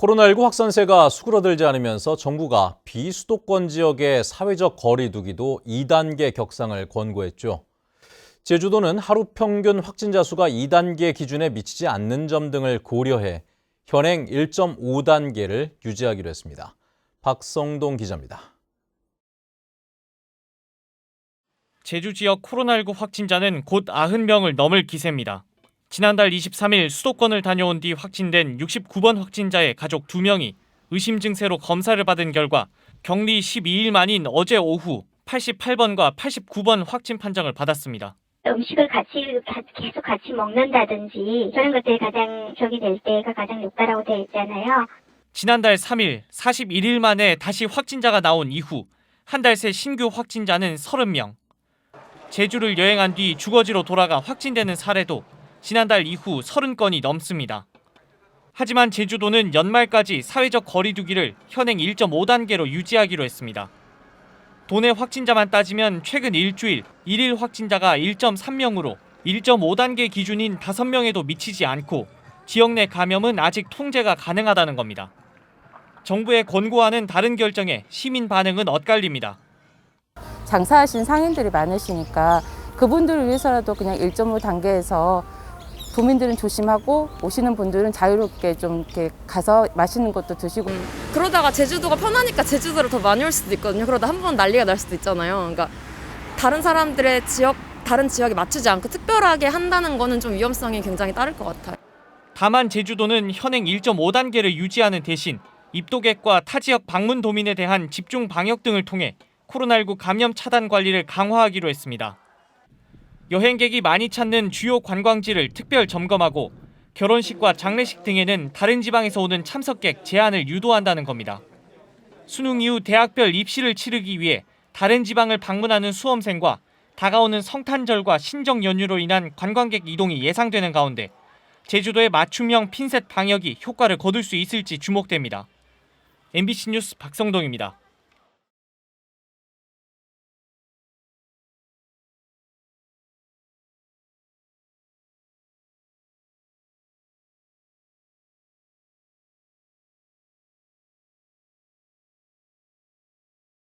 코로나19 확산세가 수그러들지 않으면서 정부가 비수도권 지역의 사회적 거리 두기도 2단계 격상을 권고했죠. 제주도는 하루 평균 확진자 수가 2단계 기준에 미치지 않는 점 등을 고려해 현행 1.5단계를 유지하기로 했습니다. 박성동 기자입니다. 제주 지역 코로나19 확진자는 곧 90명을 넘을 기세입니다. 지난달 23일 수도권을 다녀온 뒤 확진된 69번 확진자의 가족 2명이 의심 증세로 검사를 받은 결과 격리 12일 만인 어제 오후 88번과 89번 확진 판정을 받았습니다. 음식을 계속 같이 먹는다든지 그런 것들이 가장 될 때가 가장 높다라고 되어 있잖아요. 지난달 3일 41일 만에 다시 확진자가 나온 이후 한 달 새 신규 확진자는 30명. 제주를 여행한 뒤 주거지로 돌아가 확진되는 사례도 지난달 이후 30건이 넘습니다. 하지만 제주도는 연말까지 사회적 거리 두기를 현행 1.5단계로 유지하기로 했습니다. 도내 확진자만 따지면 최근 일주일 1일 확진자가 1.3명으로 1.5단계 기준인 5명에도 미치지 않고 지역 내 감염은 아직 통제가 가능하다는 겁니다. 정부의 권고와는 다른 결정에 시민 반응은 엇갈립니다. 장사하신 상인들이 많으시니까 그분들을 위해서라도 그냥 1.5단계에서 도민들은 조심하고 오시는 분들은 자유롭게 좀 이렇게 가서 맛있는 것도 드시고. 그러다가 제주도가 편하니까 제주도로 더 많이 올 수도 있거든요. 그러다 한 번 난리가 날 수도 있잖아요. 그러니까 다른 사람들의 다른 지역에 맞추지 않고 특별하게 한다는 거는 좀 위험성이 굉장히 따를 것 같아요. 다만 제주도는 현행 1.5단계를 유지하는 대신 입도객과 타 지역 방문 도민에 대한 집중 방역 등을 통해 코로나19 감염 차단 관리를 강화하기로 했습니다. 여행객이 많이 찾는 주요 관광지를 특별 점검하고 결혼식과 장례식 등에는 다른 지방에서 오는 참석객 제한을 유도한다는 겁니다. 수능 이후 대학별 입시를 치르기 위해 다른 지방을 방문하는 수험생과 다가오는 성탄절과 신정 연휴로 인한 관광객 이동이 예상되는 가운데 제주도의 맞춤형 핀셋 방역이 효과를 거둘 수 있을지 주목됩니다. MBC 뉴스 박성동입니다.